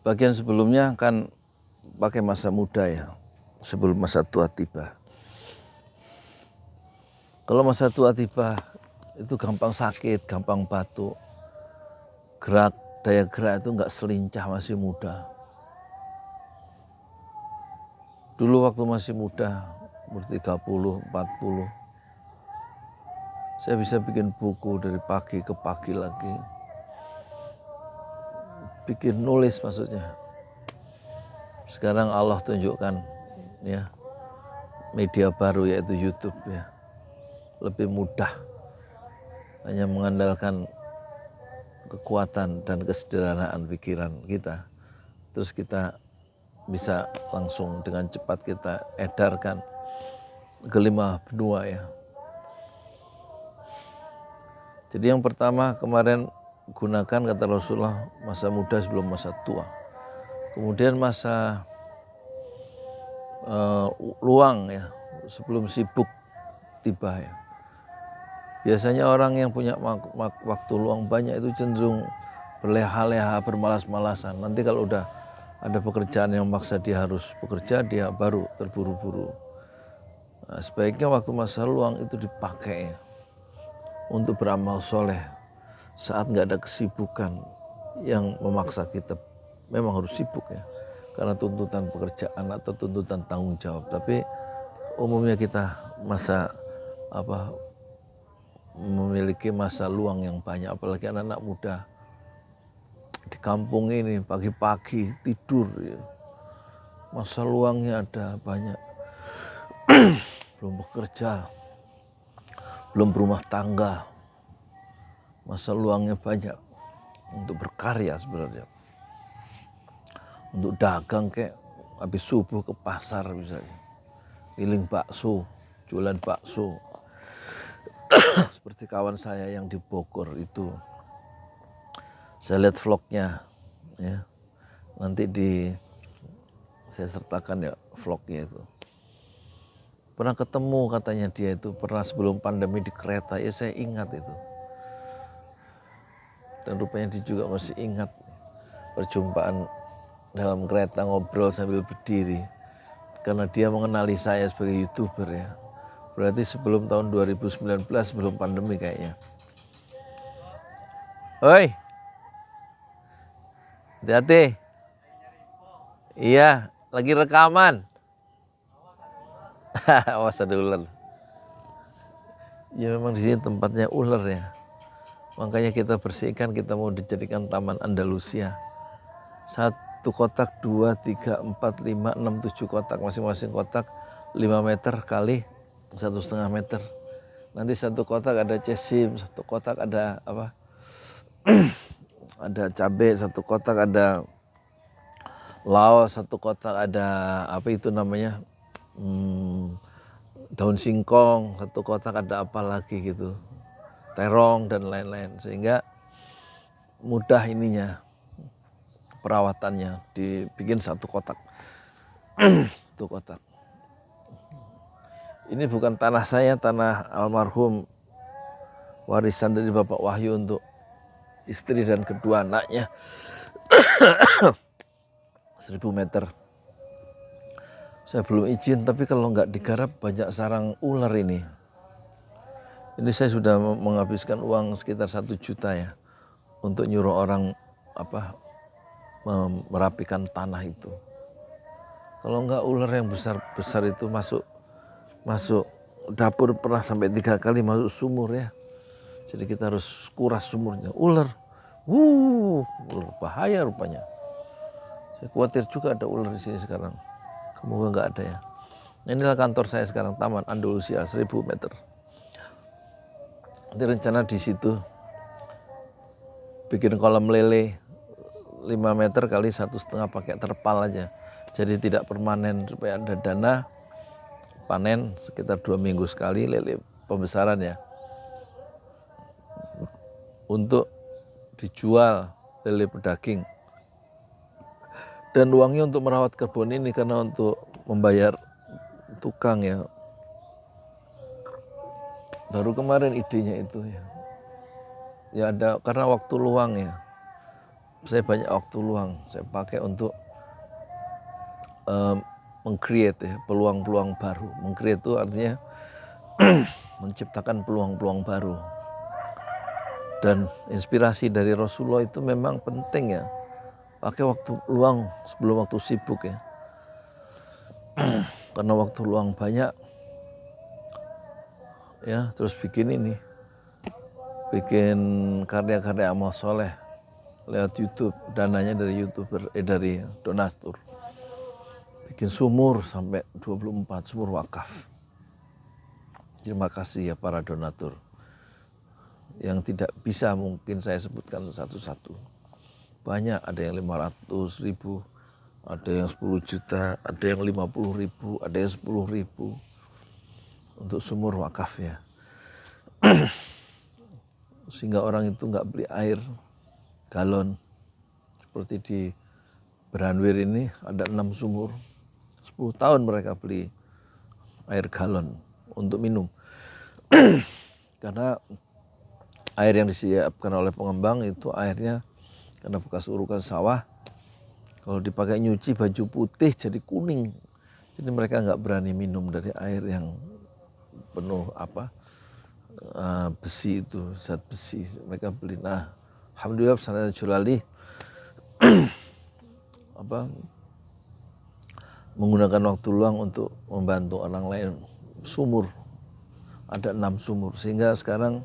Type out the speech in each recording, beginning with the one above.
Bagian sebelumnya kan pakai masa muda ya, sebelum masa tua tiba. Kalau masa tua tiba itu gampang sakit, gampang batuk, daya gerak itu nggak selincah masih muda. Dulu waktu masih muda, umur 30, 40, saya bisa bikin buku dari pagi ke pagi lagi. Bikin nulis maksudnya. Sekarang Allah tunjukkan ya media baru yaitu YouTube ya. Lebih mudah. Hanya mengandalkan kekuatan dan kesederhanaan pikiran kita. Terus kita bisa langsung dengan cepat kita edarkan ke 5 benua ya. Jadi yang pertama kemarin gunakan kata Rasulullah masa muda sebelum masa tua. Kemudian masa luang ya sebelum sibuk tiba ya. Biasanya orang yang punya waktu luang banyak itu cenderung berleha-leha, bermalas-malasan. Nanti kalau udah ada pekerjaan yang memaksa dia harus bekerja, dia baru terburu-buru. Nah, sebaiknya waktu masa luang itu dipakai untuk beramal soleh saat nggak ada kesibukan yang memaksa kita memang harus sibuk ya karena tuntutan pekerjaan atau tuntutan tanggung jawab. Tapi umumnya kita memiliki masa luang yang banyak, apalagi anak-anak muda di kampung ini pagi-pagi tidur ya. Masa luangnya ada banyak, belum bekerja, belum berumah tangga, masa luangnya banyak untuk berkarya sebenarnya, untuk dagang kayak habis subuh ke pasar misalnya, giling bakso, jualan bakso. Seperti kawan saya yang di Bogor itu, saya lihat vlognya ya, nanti saya sertakan ya vlognya itu. Pernah ketemu katanya dia itu, pernah sebelum pandemi di kereta, ya saya ingat itu. Dan rupanya dia juga masih ingat perjumpaan dalam kereta ngobrol sambil berdiri. Karena dia mengenali saya sebagai YouTuber ya. Berarti sebelum tahun 2019, sebelum pandemi kayaknya. Oi, hati-hati. Iya, lagi rekaman. Awas ada ular. Ya memang di sini tempatnya ular ya. Makanya kita bersihkan, kita mau dijadikan Taman Andalusia. 1 kotak, 2, 3, 4, 5, 6, 7 kotak. Masing-masing kotak 5 meter kali 1,5 meter. Nanti 1 kotak ada cesim, 1 kotak ada apa? Ada cabai, 1 kotak ada laos, 1 kotak ada apa itu namanya? Daun singkong, 1 kotak ada apa lagi gitu. Terong dan lain-lain, sehingga mudah ininya perawatannya, dibikin 1 kotak. 1 kotak. Ini bukan tanah saya, tanah almarhum, warisan dari Bapak Wahyu untuk istri dan kedua anaknya. 1000 meter. Saya belum izin, tapi kalau nggak digarap banyak sarang ular ini. Ini saya sudah menghabiskan uang sekitar 1 juta ya untuk nyuruh orang merapikan tanah itu. Kalau enggak ular yang besar itu masuk dapur, pernah sampai 3 kali masuk sumur ya. Jadi kita harus kuras sumurnya. Ular, bahaya rupanya. Saya khawatir juga ada ular di sini sekarang. Semoga enggak ada ya. Inilah kantor saya sekarang, Taman Andalusia 1000 meter. Nanti rencana di situ bikin kolam lele 5 meter kali 1,5 pakai terpal aja. Jadi tidak permanen, supaya ada dana panen sekitar 2 minggu sekali lele pembesaran ya. Untuk dijual lele pedaging. Dan uangnya untuk merawat kebun ini karena untuk membayar tukang ya. Baru kemarin idenya itu ya. Ya ada karena waktu luang ya. saya banyak waktu luang, saya pakai untuk meng-create ya, peluang-peluang baru. Meng-create itu artinya menciptakan peluang-peluang baru. Dan inspirasi dari Rasulullah itu memang penting ya. Pakai waktu luang sebelum waktu sibuk ya. Karena waktu luang banyak ya, terus bikin ini. Bikin karya-karya amal soleh lewat YouTube, dananya dari YouTuber, dari donatur. Bikin sumur sampai 24 sumur wakaf. Terima kasih ya para donatur. Yang tidak bisa mungkin saya sebutkan satu-satu. Banyak, ada yang 500.000, ada yang 10 juta, ada yang 50.000, ada yang 10.000 untuk sumur wakaf ya. Sehingga orang itu nggak beli air galon. Seperti di Beranwir ini ada 6 sumur. 10 tahun mereka beli air galon untuk minum. Karena air yang disiapkan oleh pengembang itu airnya karena bekas urukan sawah. Kalau dipakai nyuci baju putih jadi kuning. Jadi mereka nggak berani minum dari air yang penuh besi itu, zat besi. Mereka beli. Nah, alhamdulillah pesantren Jolali menggunakan waktu luang untuk membantu orang lain. Sumur, ada 6 sumur, sehingga sekarang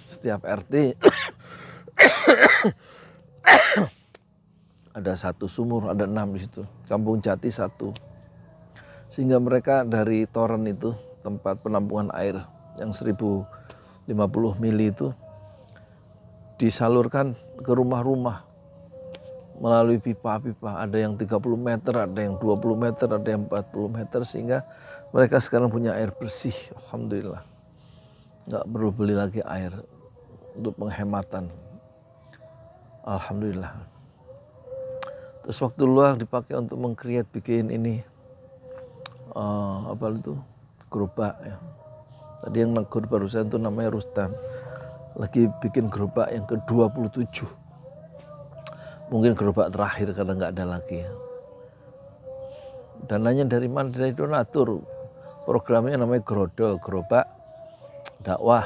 setiap RT ada 1 sumur, ada 6 di situ. Kampung Jati 1. Sehingga mereka dari toren itu, tempat penampungan air yang 1050 mili itu disalurkan ke rumah-rumah melalui pipa-pipa. Ada yang 30 meter, ada yang 20 meter, ada yang 40 meter, sehingga mereka sekarang punya air bersih. Alhamdulillah. Nggak perlu beli lagi air untuk penghematan. Alhamdulillah. Terus waktu luang dipakai untuk meng-create, bikin ini gerobak ya. Tadi yang negur barusan itu namanya Rustam. Lagi bikin gerobak yang ke-27. Mungkin gerobak terakhir karena nggak ada lagi ya. Dananya dari mana? Dari donatur. Programnya namanya Grodol, gerobak dakwah.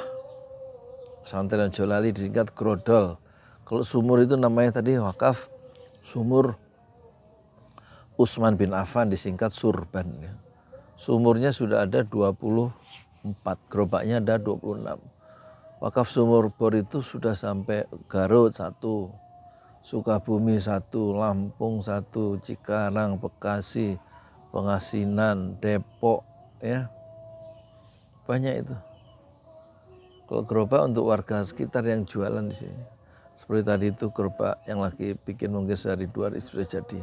Pesantren Jolali disingkat Grodol. Kalau sumur itu namanya tadi wakaf sumur Utsman bin Affan, disingkat Surban ya. Sumurnya sudah ada 24, gerobaknya ada 26. Wakaf sumur bor itu sudah sampai Garut 1, Sukabumi 1, Lampung 1, Cikarang, Bekasi, Pengasinan, Depok ya. Banyak itu. Kalau gerobak untuk warga sekitar yang jualan di sini. Seperti tadi itu gerobak yang lagi bikin mungkin sehari 2 hari sudah jadi.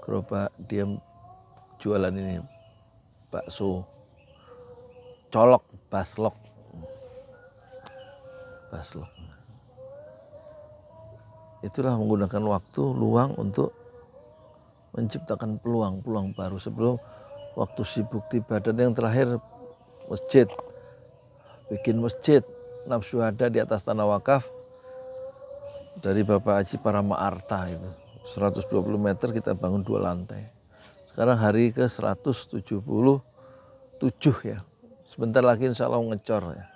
Gerobak dia jualan ini bakso colok, baslok. Itulah menggunakan waktu luang untuk menciptakan peluang-peluang baru sebelum waktu sibuk tiba. Dan yang terakhir masjid, bikin masjid Nafsuhada di atas tanah wakaf dari Bapak Haji Parama Arta itu 120 meter, kita bangun 2 lantai. Sekarang hari ke 177 ya. Sebentar lagi insya Allah ngecor ya.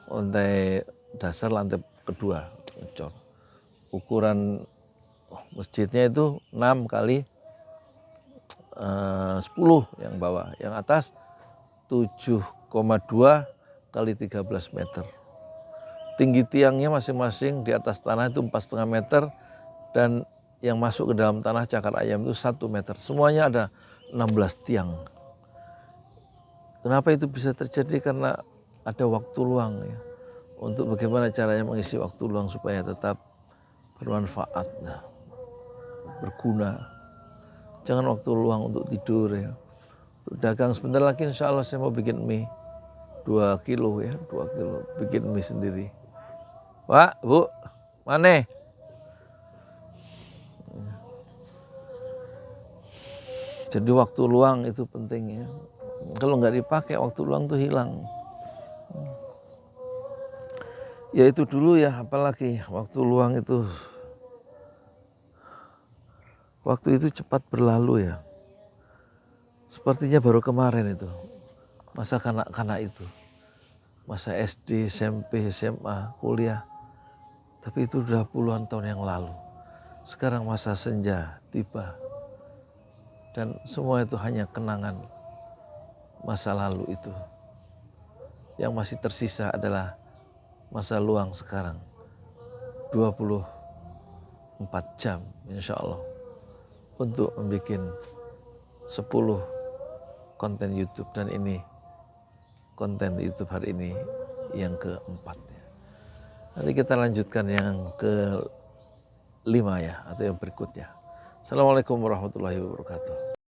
Lantai dasar, lantai kedua ngecor. Ukuran masjidnya itu 6 kali 10 yang bawah. Yang atas 7,2 kali 13 meter. Tinggi tiangnya masing-masing di atas tanah itu 4,5 meter. Dan yang masuk ke dalam tanah cakar ayam itu 1 meter. Semuanya ada 16 tiang. Kenapa itu bisa terjadi? Karena ada waktu luang ya. Untuk bagaimana caranya mengisi waktu luang supaya tetap bermanfaat, berguna. Jangan waktu luang untuk tidur ya. Untuk dagang sebentar lagi insya Allah saya mau bikin mie 2 kilo ya, 2 kilo. Bikin mie sendiri. Pak, Bu, mana? Jadi waktu luang itu penting ya. Kalau nggak dipakai waktu luang itu hilang. Ya itu dulu ya, apalagi waktu luang itu, waktu itu cepat berlalu ya. Sepertinya baru kemarin itu, masa kanak-kanak itu, masa SD, SMP, SMA, kuliah. Tapi itu udah puluhan tahun yang lalu. Sekarang masa senja tiba. Dan semua itu hanya kenangan masa lalu itu. Yang masih tersisa adalah masa luang sekarang. 24 jam insya Allah. Untuk membuat 10 konten YouTube. Dan ini konten YouTube hari ini yang keempat. Nanti kita lanjutkan yang kelima ya, atau yang berikutnya. Assalamualaikum warahmatullahi wabarakatuh.